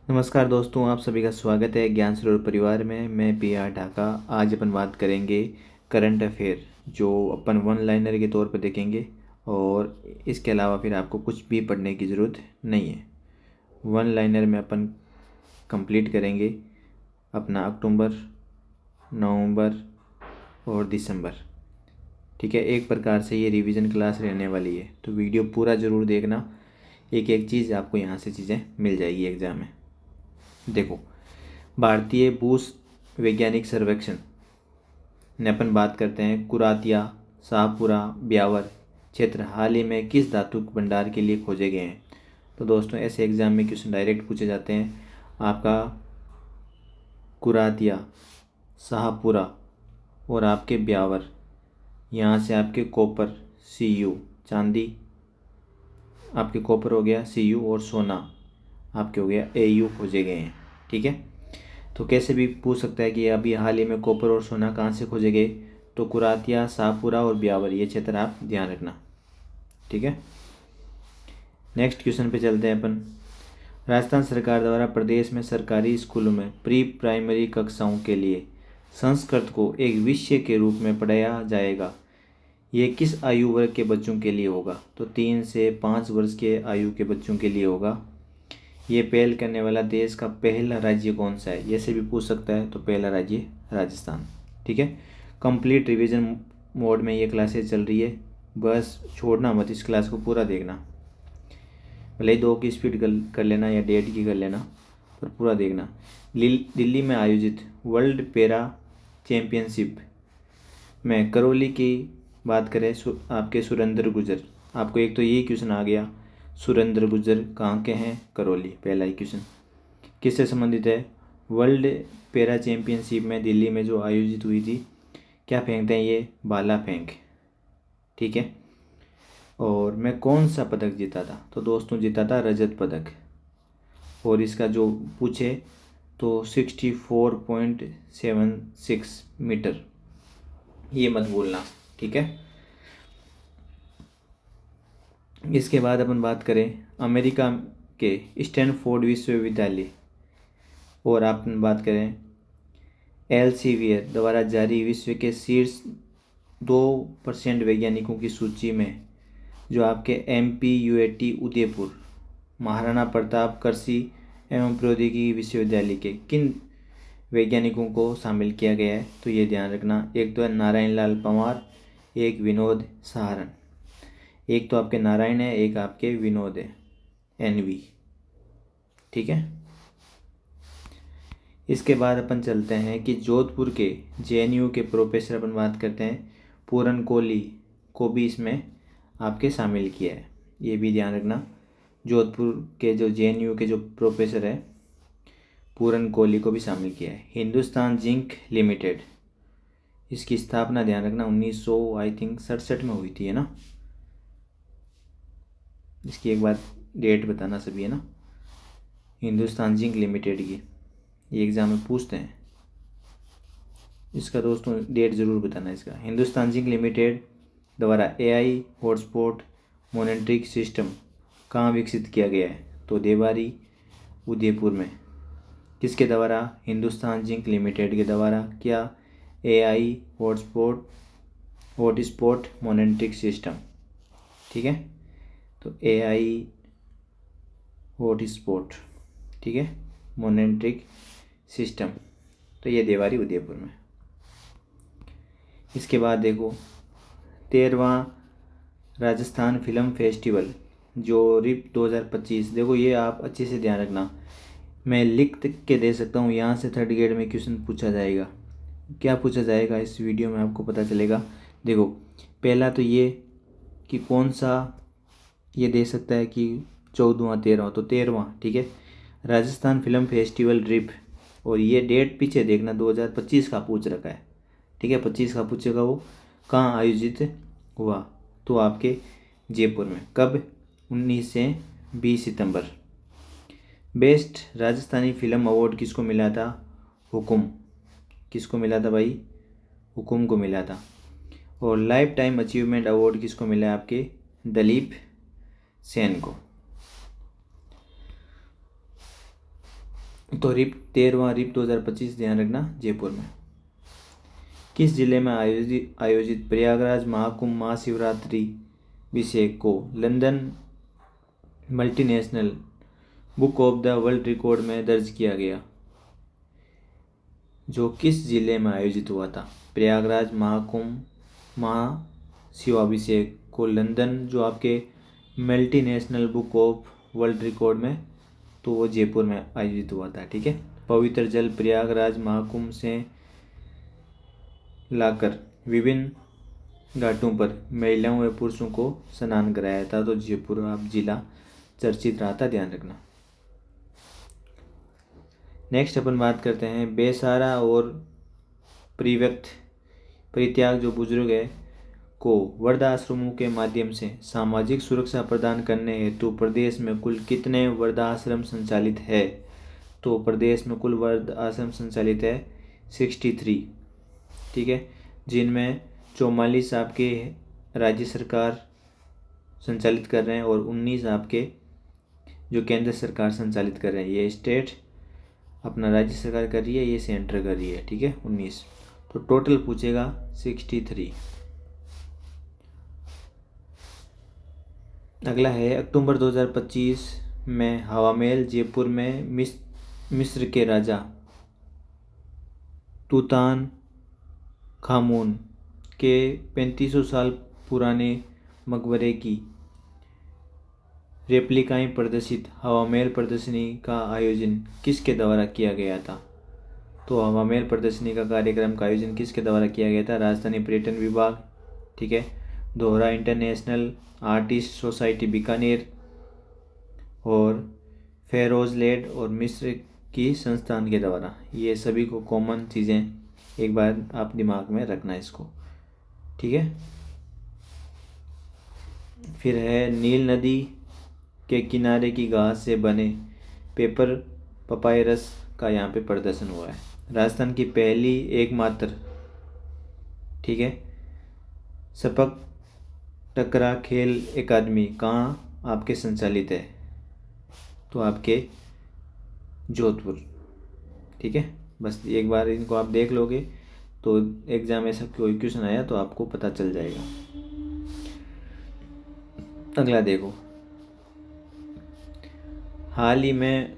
नमस्कार दोस्तों, आप सभी का स्वागत है ज्ञान सरोवर परिवार में। मैं पी आर ढाका। आज अपन बात करेंगे करंट अफेयर, जो अपन वन लाइनर के तौर पर देखेंगे और इसके अलावा फिर आपको कुछ भी पढ़ने की ज़रूरत नहीं है। वन लाइनर में अपन कंप्लीट करेंगे अपना अक्टूबर, नवंबर और दिसंबर। ठीक है, एक प्रकार से ये रिवीजन क्लास रहने वाली है, तो वीडियो पूरा ज़रूर देखना। एक एक चीज़ आपको यहाँ से चीज़ें मिल जाएगी एग्ज़ाम में। देखो, भारतीय भू वैज्ञानिक सर्वेक्षण ने अपन बात करते हैं कुरातिया, शाहपुरा, ब्यावर क्षेत्र हाल ही में किस धातु भंडार के लिए खोजे गए हैं। तो दोस्तों, ऐसे एग्जाम में क्वेश्चन डायरेक्ट पूछे जाते हैं। आपका कुरातिया, शाहपुरा और आपके ब्यावर, यहाँ से आपके कॉपर Cu, चांदी आपके कॉपर हो गया Cu, और सोना आपके हो गया Au खोजे गए हैं। ठीक है, तो कैसे भी पूछ सकता है कि अभी हाल ही में कॉपर और सोना कहाँ से खोजे गए। तो कुरातिया, शाहपुरा और ब्यावर, ये क्षेत्र आप ध्यान रखना। ठीक है, नेक्स्ट क्वेश्चन पे चलते हैं अपन। राजस्थान सरकार द्वारा प्रदेश में सरकारी स्कूलों में प्री प्राइमरी कक्षाओं के लिए संस्कृत को एक विषय के रूप में पढ़ाया जाएगा। ये किस आयु वर्ग के बच्चों के लिए होगा। तो 3 से 5 वर्ष के आयु के बच्चों के लिए होगा। ये पहल करने वाला देश का पहला राज्य कौन सा है, ये से भी पूछ सकता है। तो पहला राज्य राजस्थान। ठीक है, कंप्लीट रिवीजन मोड में ये क्लासेस चल रही है, बस छोड़ना मत, इस क्लास को पूरा देखना। भले ही 2 की स्पीड कर लेना या 1.5 की कर लेना, पर पूरा देखना। दिल्ली में आयोजित वर्ल्ड पैरा चैम्पियनशिप में करौली की बात करें, आपके सुरेंद्र गुर्जर, आपको एक तो ये क्वेश्चन आ गया, सुरेंद्र गुर्जर कहाँ के हैं, करौली, पहला ही क्वेश्चन। किससे संबंधित है, वर्ल्ड पैरा चैम्पियनशिप में दिल्ली में जो आयोजित हुई थी, क्या फेंकते हैं ये, भाला फेंक। ठीक है, और मैं कौन सा पदक जीता था। तो दोस्तों, जीता था रजत पदक। और इसका जो पूछे तो 64.76 मीटर, ये मत भूलना। ठीक है, इसके बाद अपन बात करें अमेरिका के स्टैनफोर्ड विश्वविद्यालय, और अपन बात करें एल्सेवियर द्वारा जारी विश्व के शीर्ष 2% वैज्ञानिकों की सूची में जो आपके MPUAT उदयपुर महाराणा प्रताप कृषि एवं प्रौद्योगिकी विश्वविद्यालय के किन वैज्ञानिकों को शामिल किया गया है। तो ये ध्यान रखना, एक तो है नारायण लाल पंवार, एक विनोद सहारण। एक तो आपके नारायण है, एक आपके विनोद है, NV। ठीक है, इसके बाद अपन चलते हैं कि जोधपुर के JNU के प्रोफेसर, अपन बात करते हैं पूरन कोहली को भी इसमें आपके शामिल किया है, ये भी ध्यान रखना। जोधपुर के जो JNU के जो प्रोफेसर है पूरन कोहली को भी शामिल किया है। हिंदुस्तान जिंक लिमिटेड, इसकी स्थापना ध्यान रखना 1900 आई थिंक 67 में हुई थी, है ना। इसकी एक बार डेट बताना सभी, है ना, हिंदुस्तान जिंक लिमिटेड की, ये एग्ज़ाम में पूछते हैं। इसका दोस्तों डेट ज़रूर बताना इसका। हिंदुस्तान जिंक लिमिटेड द्वारा AI हॉटस्पॉट मॉनिटरिंग सिस्टम कहाँ विकसित किया गया है। तो देवारी, उदयपुर में। किसके द्वारा, हिंदुस्तान जिंक लिमिटेड के द्वारा क्या, AI हॉटस्पॉट मॉनिटरिंग सिस्टम। ठीक है, तो AI हॉटस्पॉट, ठीक है, मॉनिटरिंग सिस्टम, तो ये देवारी उदयपुर में। इसके बाद देखो 13वां राजस्थान फिल्म फेस्टिवल जो RIP 2025, देखो ये आप अच्छे से ध्यान रखना, मैं लिख के दे सकता हूँ, यहाँ से 3rd ग्रेड में क्वेश्चन पूछा जाएगा। क्या पूछा जाएगा इस वीडियो में आपको पता चलेगा। देखो, पहला तो ये कि कौन सा, ये दे सकता है कि 14वां 13वां, तो 13वां। ठीक है, राजस्थान फिल्म फेस्टिवल RIP, और ये डेट पीछे देखना 2025 का पूछ रखा है। ठीक है, 25 का पूछेगा, वो कहाँ आयोजित हुआ, तो आपके जयपुर में। कब, 19 से 20 सितंबर। बेस्ट राजस्थानी फिल्म अवार्ड किसको मिला था, हुकुम। किसको मिला था भाई, हुकुम को मिला था। और लाइफ टाइम अचीवमेंट अवार्ड किसको मिला है, आपके दलीप सेन को। तो रिप 13वां रिप 2025 ध्यान रखना जयपुर में। किस जिले में आयोजित प्रयागराज महाकुंभ महाशिवरात्रि अभिषेक को London multinational book of the world record में दर्ज किया गया? जो किस जिले में आयोजित हुआ था प्रयागराज महाकुंभ महाशिवाभिषेक को लंदन जो आपके multinational book of world record में, तो वो जयपुर में आयोजित हुआ था। ठीक है। पवित्र जल प्रयागराज महाकुंभ से लाकर विभिन्न घाटों पर महिलाओं व पुरुषों को स्नान कराया था, तो जयपुर आप जिला चर्चित रहा था, ध्यान रखना। नेक्स्ट अपन बात करते हैं बेसहारा और परित्याग जो बुजुर्ग है को वृद्धाश्रमों के माध्यम से सामाजिक सुरक्षा प्रदान करने हेतु प्रदेश में कुल कितने वृद्धाश्रम संचालित है? तो प्रदेश में कुल वृद्धाश्रम संचालित है 63। ठीक है, जिनमें 44 आपके राज्य सरकार संचालित कर रहे हैं और 19 आपके जो केंद्र सरकार संचालित कर रहे हैं। ये स्टेट अपना राज्य सरकार कर रही है, ये सेंटर कर रही है। ठीक है, 19। तो टोटल पूछेगा 63। अगला है अक्टूबर 2025 में हवामेल जयपुर में मिस्र के राजा तूतान खामून के 3500 साल पुराने मकबरे की रेप्लिकाएं प्रदर्शित हवामेल प्रदर्शनी का आयोजन किसके द्वारा किया गया था? तो हवामेल प्रदर्शनी का कार्यक्रम का आयोजन किसके द्वारा किया गया था? राजधानी पर्यटन विभाग, ठीक है, दोहरा इंटरनेशनल आर्टिस्ट सोसाइटी बीकानेर और फेरोजलेड और मिस्र की संस्थान के द्वारा। ये सभी को कॉमन चीज़ें एक बार आप दिमाग में रखना इसको। ठीक है, फिर है नील नदी के किनारे की घास से बने पेपर पपायरस का यहाँ पे प्रदर्शन हुआ है। राजस्थान की पहली एकमात्र, ठीक है, सपक टकरा खेल एकेडमी कहाँ आपके संचालित है? तो आपके जोधपुर। ठीक है, बस एक बार इनको आप देख लोगे तो एग्जाम में सब कोई क्वेश्चन आया तो आपको पता चल जाएगा। अगला देखो, हाल ही में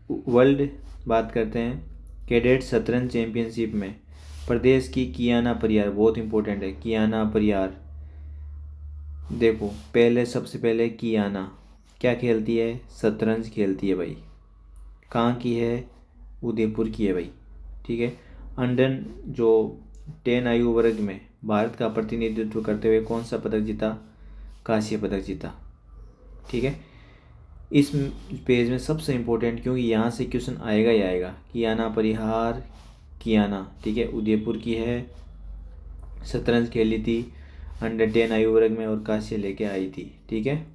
वर्ल्ड बात करते हैं कैडेट शतरंज चैंपियनशिप में प्रदेश की कियाना परियार, बहुत इंपॉर्टेंट है कियाना परियार। देखो पहले सबसे पहले कियाना क्या खेलती है? शतरंज खेलती है भाई। कहाँ की है? उदयपुर की है भाई। ठीक है, अंडर जो 10 आयु वर्ग में भारत का प्रतिनिधित्व करते हुए कौन सा पदक जीता? कांस्य पदक जीता। ठीक है, इस पेज में सबसे इम्पोर्टेंट, क्योंकि यहाँ से क्वेश्चन आएगा ही आएगा, कियाना परिहार कियाना, ठीक है, उदयपुर की है, शतरंज खेली थी अंडर 10 आयु वर्ग में और कांस्य लेके आई थी। ठीक है,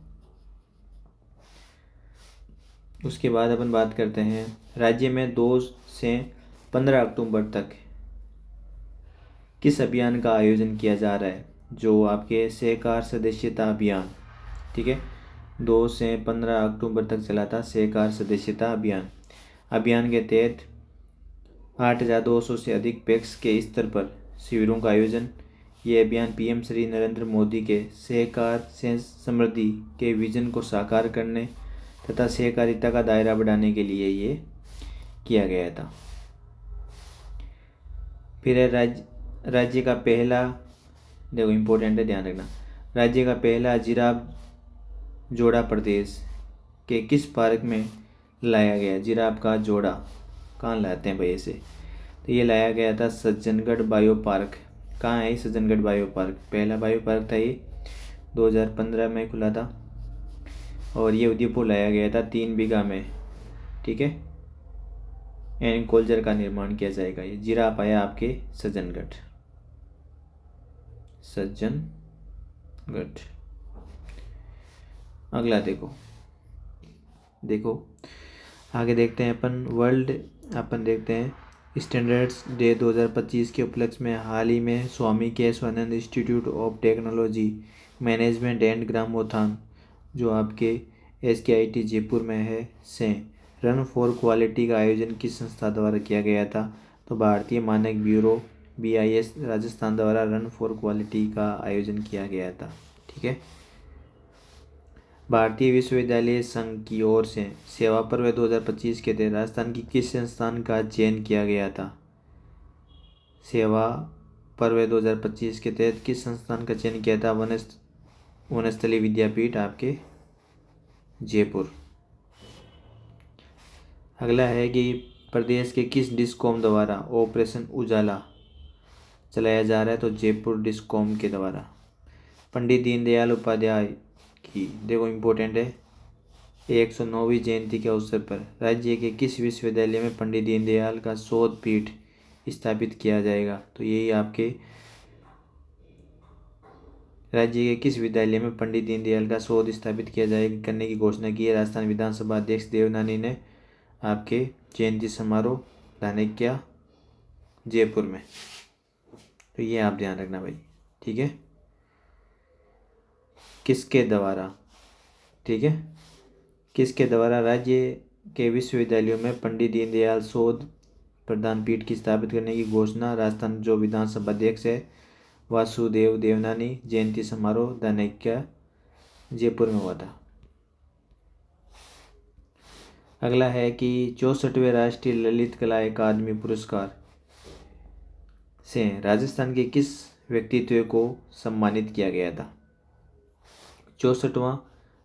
उसके बाद अपन बात करते हैं राज्य में 2 से 15 अक्टूबर तक किस अभियान का आयोजन किया जा रहा है? जो आपके सहकार सदस्यता अभियान। ठीक है, 2 से 15 अक्टूबर तक चला था सहकार सदस्यता अभियान। अभियान के तहत 8200 से अधिक पैक्स के स्तर पर शिविरों का आयोजन। ये अभियान पीएम श्री नरेंद्र मोदी के सहकार से समृद्धि के विजन को साकार करने तथा सहकारिता का दायरा बढ़ाने के लिए ये किया गया था। फिर है राज्य का पहला, देखो इम्पोर्टेंट है, ध्यान रखना, राज्य का पहला जिराफ जोड़ा प्रदेश के किस पार्क में लाया गया? जिराफ का जोड़ा कहाँ लाते हैं भाई ऐसे? तो ये लाया गया था सज्जनगढ़ बायो पार्क। कहाँ है सज्जनगढ़ बायो पार्क? पहला बायो पार्क था ये, 2015 में खुला था और ये उदयपुर लाया गया था 3 बीघा में। ठीक है, एनक्लोजर का निर्माण किया जाएगा। ये जिराफ आया आपके सज्जनगढ़। अगला देखो आगे देखते हैं अपन देखते हैं स्टैंडर्ड्स डे 2025 के उपलक्ष्य में हाल ही में Swami Keshvanand Institute of Technology Management and Gramothan जो आपके SKIT जयपुर में है से रन फॉर क्वालिटी का आयोजन किस संस्था द्वारा किया गया था? तो भारतीय मानक ब्यूरो BIS राजस्थान द्वारा रन फॉर क्वालिटी का आयोजन किया गया था। ठीक है। भारतीय विश्वविद्यालय संघ की ओर से सेवा पर्व 2025 के तहत राजस्थान की किस संस्थान का चयन किया गया था? सेवा पर्व 2025 के तहत किस संस्थान का चयन किया था? वनस्थली विद्यापीठ आपके जयपुर। अगला है कि प्रदेश के किस डिस्कॉम द्वारा ऑपरेशन उजाला चलाया जा रहा है? तो जयपुर डिस्कॉम के द्वारा। पंडित दीनदयाल उपाध्याय की, देखो इम्पोर्टेंट है, 109वीं जयंती के अवसर पर राज्य के किस विश्वविद्यालय में पंडित दीनदयाल का शोध पीठ स्थापित किया जाएगा? तो यही आपके राज्य के किस विद्यालय में पंडित दीनदयाल का शोध स्थापित किया जाएगा करने की घोषणा की है राजस्थान विधानसभा अध्यक्ष देवनानी ने आपके जयंती समारोह चाणक्य जयपुर में। तो ये आप ध्यान रखना भाई। ठीक है। किसके द्वारा? ठीक है, किसके द्वारा राज्य के विश्वविद्यालयों में पंडित दीनदयाल शोध प्रदान पीठ की स्थापित करने की घोषणा राजस्थान जो विधानसभा अध्यक्ष है वासुदेव देवनानी जयंती समारोह चाणक्य जयपुर में हुआ था। अगला है कि 64वें राष्ट्रीय ललित कला अकादमी पुरस्कार से राजस्थान के किस व्यक्तित्व को सम्मानित किया गया था? 64वां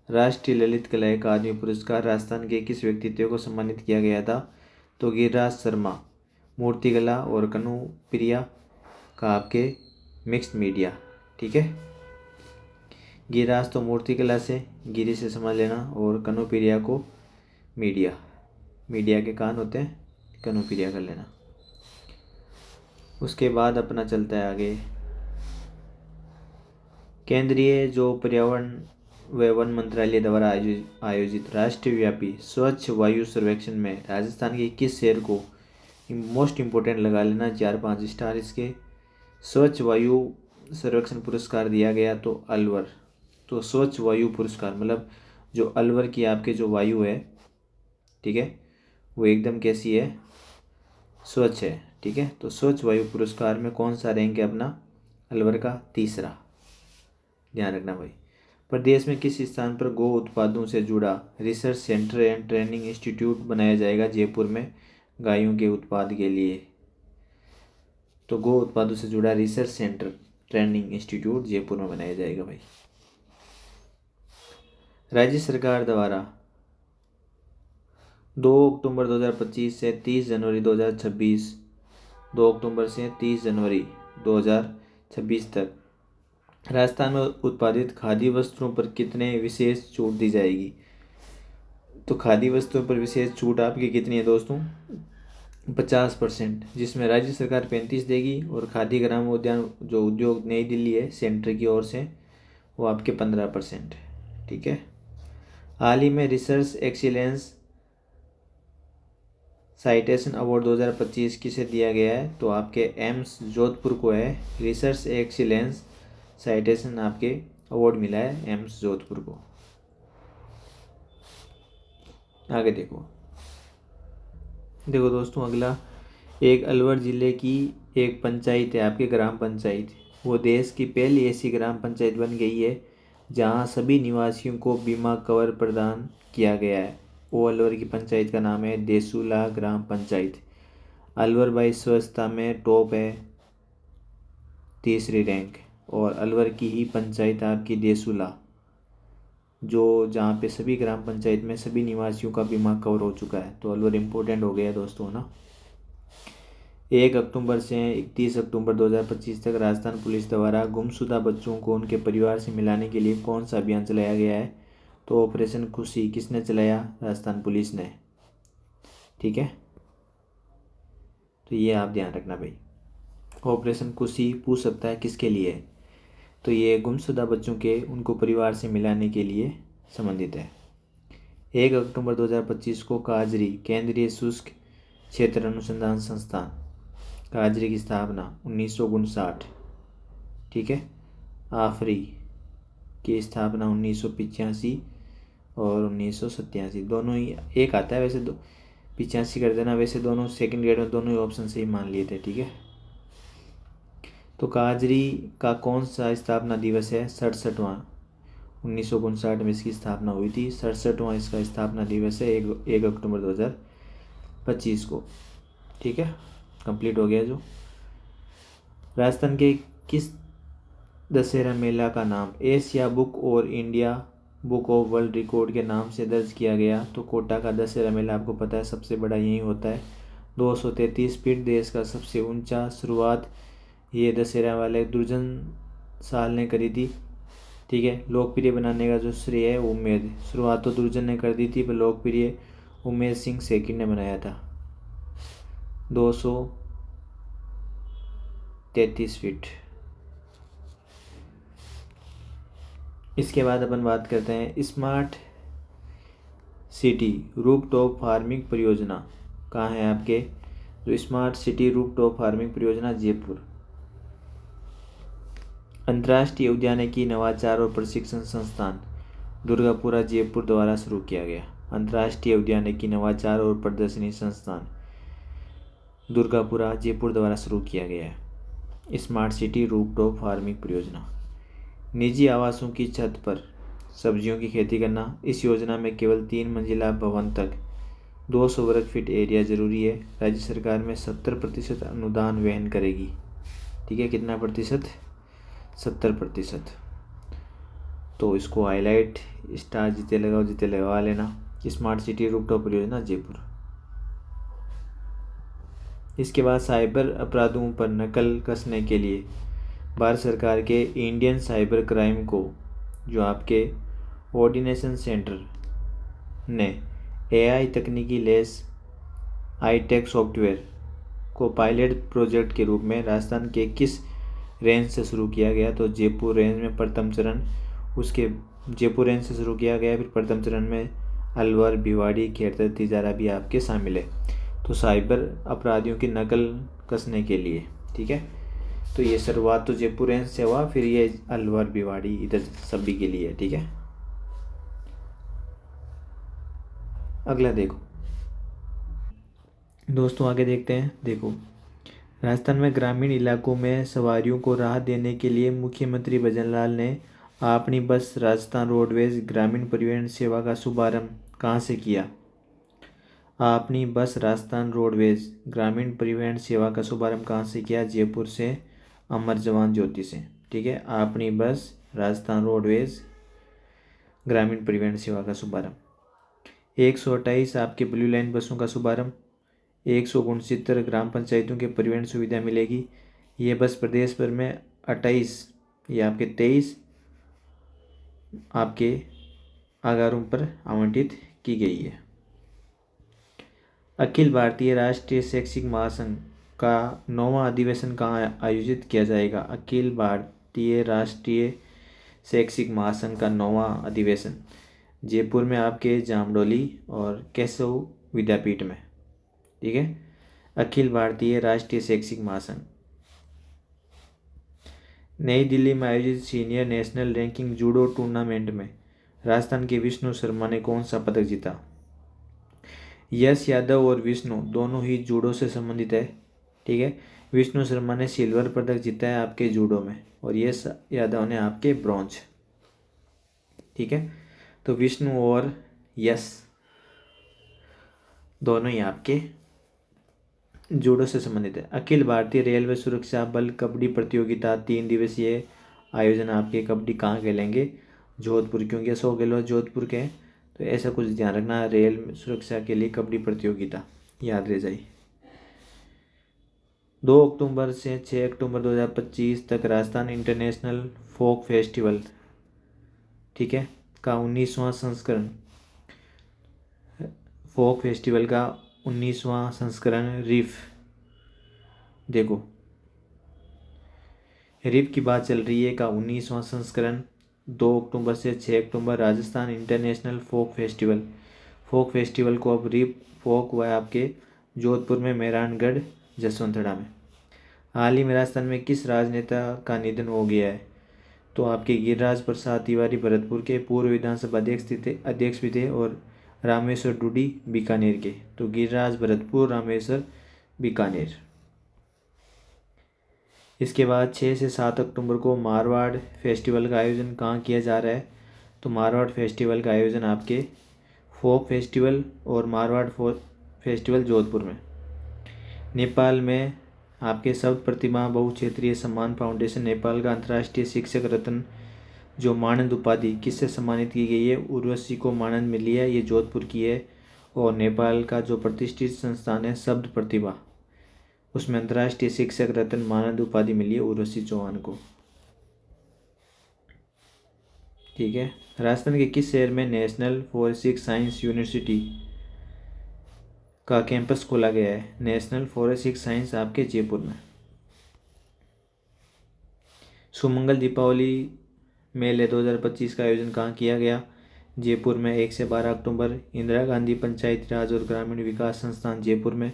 राष्ट्रीय ललित कला अकादमी पुरस्कार राजस्थान के किस व्यक्तित्व को सम्मानित किया गया था? तो गिरिराज शर्मा मूर्तिकला और कनु प्रिया का आपके मिक्स्ड मीडिया। ठीक है। गिरिराज तो मूर्तिकला से, गिरी से समझ लेना, और कनु प्रिया को मीडिया के कान होते हैं, कनु प्रिया कर लेना। उसके बाद अपना चलता है आगे। केंद्रीय जो पर्यावरण व वन मंत्रालय द्वारा आयोजित राष्ट्रीय व्यापी स्वच्छ वायु सर्वेक्षण में राजस्थान के किस शहर को मोस्ट इम्पोर्टेंट लगा लेना, 4-5 स्टार इसके, स्वच्छ वायु सर्वेक्षण पुरस्कार दिया गया? तो अलवर। तो स्वच्छ वायु पुरस्कार मतलब जो अलवर की आपके जो वायु है, ठीक है, वो एकदम कैसी है? स्वच्छ है। ठीक है। तो स्वच्छ वायु पुरस्कार में कौन सा रैंक है अपना? अलवर का 3रा। ध्यान रखना भाई। प्रदेश में किस स्थान पर गो उत्पादों से जुड़ा research centre and training institute बनाया जाएगा जयपुर में गायों के उत्पाद के लिए? तो गो उत्पादों से जुड़ा research centre training institute Jaipur में बनाया जाएगा भाई। राज्य सरकार द्वारा 2 अक्टूबर 2025 से 30 जनवरी 2026, 2 अक्टूबर से 30 जनवरी 2026 तक राजस्थान में उत्पादित खाद्य वस्तुओं पर कितने विशेष छूट दी जाएगी? तो खाद्य वस्तुओं पर विशेष छूट आपकी कितनी है दोस्तों? 50%, जिसमें राज्य सरकार 35 देगी और खाद्य ग्राम उद्यान जो उद्योग नई दिल्ली है सेंटर की ओर से वो आपके 15%। ठीक है। हाल ही में रिसर्च एक्सीलेंस साइटेशन अवार्ड 2025 किसे दिया गया है? तो आपके एम्स जोधपुर को है रिसर्च एक्सीलेंस साइटेशन आपके अवार्ड मिला है एम्स जोधपुर को। आगे देखो दोस्तों, अगला एक अलवर ज़िले की एक पंचायत है आपकी ग्राम पंचायत, वो देश की पहली ऐसी ग्राम पंचायत बन गई है जहां सभी निवासियों को बीमा कवर प्रदान किया गया है। वो अलवर की पंचायत का नाम है देसुला ग्राम पंचायत। अलवर बाई स्वच्छता में टॉप है, 3री रैंक, और अलवर की ही पंचायत आपकी देसुला जो जहाँ पे सभी ग्राम पंचायत में सभी निवासियों का बीमा कवर हो चुका है। तो अलवर इम्पोर्टेंट हो गया दोस्तों ना। 1 अक्टूबर से 31 अक्टूबर 2025 तक राजस्थान पुलिस द्वारा गुमशुदा बच्चों को उनके परिवार से मिलाने के लिए कौन सा अभियान चलाया गया है? तो ऑपरेशन खुशी किसने चलाया? राजस्थान पुलिस ने। ठीक है। तो ये आप ध्यान रखना भाई। ऑपरेशन खुशी पूछ सकता है किसके लिए है? तो ये गुमशुदा बच्चों के उनको परिवार से मिलाने के लिए संबंधित है। 1 अक्टूबर 2025 को काजरी केंद्रीय शुष्क क्षेत्र अनुसंधान संस्थान काजरी की स्थापना 1959। ठीक है। आफरी की स्थापना 1985 और 1987, दोनों ही एक आता है वैसे, 85 कर देना, वैसे दोनों सेकंड ग्रेड में दोनों ही ऑप्शन से ही मान लिए थे, ठीक है। तो काजरी का कौन सा स्थापना दिवस है? 67वां। 1959 में इसकी स्थापना हुई थी। 67वां इसका स्थापना दिवस है, 1 अक्टूबर 2025 को, ठीक है। कंप्लीट हो गया जो। राजस्थान के किस दशहरा मेला का नाम एशिया बुक और India book of world record के नाम से दर्ज किया गया? तो कोटा का दशहरा मेला आपको पता है सबसे बड़ा यही होता है। 233 फीट, देश का सबसे ऊंचा। शुरुआत ये दशहरा वाले दुर्जन साल ने करी थी, ठीक है। लोकप्रिय बनाने का जो श्रेय है उम्मेद, शुरुआत तो दुर्जन ने कर दी थी, पर लोकप्रिय उमेद सिंह सेकिंड ने बनाया था। 233 फीट। इसके बाद अपन बात करते हैं स्मार्ट सिटी रूफटॉप फार्मिंग परियोजना कहाँ है आपके? जो स्मार्ट सिटी रूफटॉप फार्मिंग परियोजना जयपुर। अंतर्राष्ट्रीय उद्यानिकी नवाचार और प्रशिक्षण संस्थान दुर्गापुरा जयपुर द्वारा शुरू किया गया। अंतर्राष्ट्रीय उद्यानिकी नवाचार और प्रदर्शनी संस्थान दुर्गापुरा जयपुर द्वारा शुरू किया गया है। स्मार्ट सिटी रूफटॉप फार्मिंग परियोजना। निजी आवासों की छत पर सब्जियों की खेती करना। इस योजना में केवल 3 मंजिला भवन तक 200 वर्ग फीट एरिया जरूरी है। राज्य सरकार में 70% अनुदान वहन करेगी, ठीक है। कितना प्रतिशत? 70%। तो इसको हाईलाइट स्टार जिते लगा लेना। स्मार्ट सिटी रूफटॉप परियोजना जयपुर। इसके बाद साइबर अपराधों पर नकल कसने के लिए भारत सरकार के इंडियन साइबर क्राइम को जो आपके कोऑर्डिनेशन सेंटर ने एआई तकनीकी लेस हाईटेक सॉफ्टवेयर को पायलट प्रोजेक्ट के रूप में राजस्थान के किस रेंज से शुरू किया गया? तो जयपुर रेंज में प्रथम चरण, उसके जयपुर रेंज से शुरू किया गया। फिर प्रथम चरण में अलवर, भिवाड़ी, खेड़तर, तिजारा भी आपके शामिल है। तो साइबर अपराधियों की नकल कसने के लिए, ठीक है। तो ये शुरुआत तो जयपुर रेंज से हुआ, फिर ये अलवर, भिवाड़ी इधर सभी के लिए, ठीक है। अगला देखो दोस्तों, आगे देखते हैं। देखो, राजस्थान में ग्रामीण इलाकों में सवारियों को राहत देने के लिए मुख्यमंत्री भजनलाल ने अपनी बस राजस्थान रोडवेज ग्रामीण परिवहन सेवा का शुभारंभ कहाँ से किया? अपनी बस राजस्थान रोडवेज ग्रामीण परिवहन सेवा का शुभारंभ कहाँ से किया? जयपुर से अमर जवान ज्योति से, ठीक है। अपनी बस राजस्थान रोडवेज ग्रामीण परिवहन सेवा का शुभारंभ। 128 आपके ब्लू लाइन बसों का शुभारंभ। 169 ग्राम पंचायतों के परिवहन सुविधा मिलेगी। ये बस प्रदेश भर में 28 या आपके 23 आपके आगारों पर आवंटित की गई है। अखिल भारतीय राष्ट्रीय शैक्षिक महासंघ का 9वां अधिवेशन कहाँ आयोजित किया जाएगा? अखिल भारतीय राष्ट्रीय शैक्षिक महासंघ का 9वां अधिवेशन जयपुर में आपके जामडोली और केशव विद्यापीठ में, ठीक है। अखिल भारतीय राष्ट्रीय शैक्षिक महासंघ। नई दिल्ली में आयोजित senior national ranking judo tournament में राजस्थान के विष्णु शर्मा ने कौन सा पदक जीता? यश यादव और विष्णु दोनों ही जूडो से संबंधित है, ठीक है। विष्णु शर्मा ने सिल्वर पदक जीता है आपके जूडो में, और यश यादव ने आपके ब्रॉन्ज, ठीक है। तो विष्णु और यश दोनों ही आपके जूडो से संबंधित है। अखिल भारतीय रेलवे सुरक्षा बल कबड्डी प्रतियोगिता 3 दिवसीय आयोजन आपके कबड्डी कहाँ खेलेंगे? जोधपुर, क्योंकि 100 किलो जोधपुर के, तो ऐसा कुछ ध्यान रखना। रेल सुरक्षा के लिए कबड्डी प्रतियोगिता याद रह जाए। 2 अक्टूबर से 6 अक्टूबर 2025 तक राजस्थान इंटरनेशनल फोक फेस्टिवल, ठीक है, का 19वां संस्करण, फोक फेस्टिवल का 19वां संस्करण रिफ, देखो रिफ की बात चल रही है, का 19वां संस्करण 2 अक्टूबर से 6 October Rajasthan International Folk Festival. Folk festival को अब रिफ फोक हुआ है आपके जोधपुर में, मेहरानगढ़, जसवंतड़ा में। हाल ही में राजस्थान में किस राजनेता का निधन हो गया है? तो आपके गिरिराज प्रसाद तिवारी भरतपुर के पूर्व विधानसभा अध्यक्ष भी थे, और रामेश्वर डूडी बीकानेर के। तो गिरिराज भरतपुर, रामेश्वर बीकानेर। इसके बाद 6 से 7 अक्टूबर को मारवाड़ फेस्टिवल का आयोजन कहाँ किया जा रहा है? तो मारवाड़ फेस्टिवल का आयोजन आपके फोक फेस्टिवल और मारवाड़ फेस्टिवल जोधपुर में। नेपाल में आपके शब्द प्रतिभा बहुक्षेत्रीय सम्मान फाउंडेशन नेपाल का अंतर्राष्ट्रीय शिक्षक रत्न जो मानद उपाधि किससे सम्मानित की गई है? उर्वशी को मानद मिली है, ये जोधपुर की है। और नेपाल का जो प्रतिष्ठित संस्थान है शब्द प्रतिभा, उसमें अंतर्राष्ट्रीय शिक्षक रत्न मानद उपाधि मिली है उर्वशी चौहान को। ठीक है। राजस्थान के किस शहर में नेशनल फोरेंसिक साइंस यूनिवर्सिटी का कैंपस खोला गया है? नेशनल फोरेंसिक साइंस आपके जयपुर में। सुमंगल दीपावली मेले 2025 का आयोजन कहाँ किया गया? जयपुर में 1 से 12 अक्टूबर। इंदिरा गांधी पंचायती राज और ग्रामीण विकास संस्थान जयपुर में।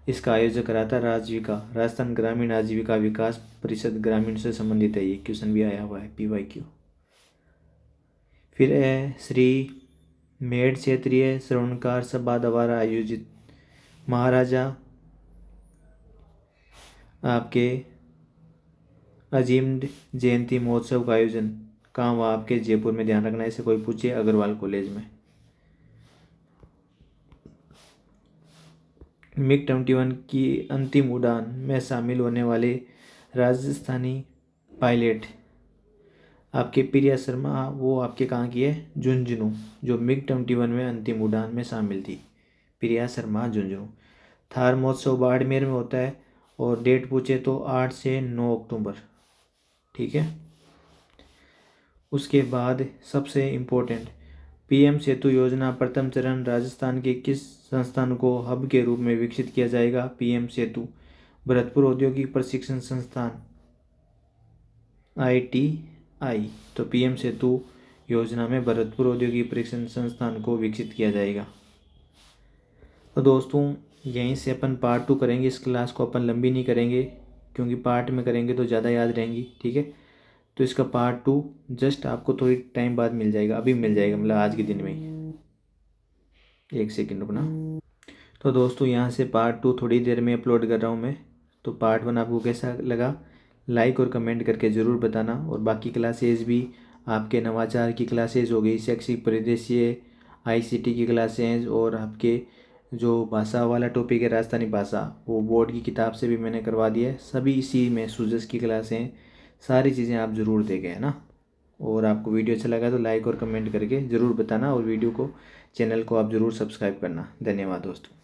इसका आयोजक रहा था राजविका, राजस्थान ग्रामीण आजीविका विकास परिषद ग्रामीण से संबंधित है। ये क्वेश्चन भी आया हुआ है PYQ। फिर है श्री मेड़ क्षेत्रीय श्रवणकार सभा द्वारा आयोजित महाराजा आपके अजीम जयंती महोत्सव का आयोजन कहाँ हुआ? आपके जयपुर में। ध्यान रखना, इसे कोई पूछे अग्रवाल कॉलेज में। MiG-21 की अंतिम उड़ान में शामिल होने वाले राजस्थानी पायलट आपके प्रिया शर्मा, वो आपके कहाँ की है? झुंझुनू। जो MiG-21 में अंतिम उड़ान में शामिल थी, प्रिया शर्मा झुंझुनू। थार महोत्सव बाड़मेर में होता है, और डेट पूछे तो 8 से 9 अक्टूबर। ठीक है। उसके बाद सबसे इम्पोर्टेंट, PM सेतु योजना प्रथम चरण राजस्थान के किस संस्थान को हब के रूप में विकसित किया जाएगा? PM सेतु भरतपुर औद्योगिक प्रशिक्षण संस्थान ITI। तो PM सेतु योजना में भरतपुर औद्योगिक प्रशिक्षण संस्थान को विकसित किया जाएगा। तो दोस्तों यहीं से अपन पार्ट 2 करेंगे। इस क्लास को अपन लंबी नहीं करेंगे, क्योंकि पार्ट में करेंगे तो ज़्यादा याद रहेंगी। ठीक है। तो इसका पार्ट 2 जस्ट आपको थोड़ी टाइम बाद मिल जाएगा, अभी मिल जाएगा, मतलब आज के दिन में ही। 1 सेकंड रुकना। तो दोस्तों यहाँ से पार्ट 2 थोड़ी देर में अपलोड कर रहा हूँ मैं। तो पार्ट 1 आपको कैसा लगा लाइक और कमेंट करके ज़रूर बताना। और बाकी क्लासेज भी आपके नवाचार की क्लासेज हो गई, शैक्षिक परिदृश्य, ICT की क्लासेज, और आपके जो भाषा वाला टॉपिक है राजस्थानी भाषा, वो बोर्ड की किताब से भी मैंने करवा दिया है। सभी इसी में सूजस की क्लासें हैं। सारी चीज़ें आप ज़रूर देखें, है ना। और आपको वीडियो अच्छा लगा तो लाइक और कमेंट करके ज़रूर बताना, और वीडियो को, चैनल को आप ज़रूर सब्सक्राइब करना। धन्यवाद दोस्तों।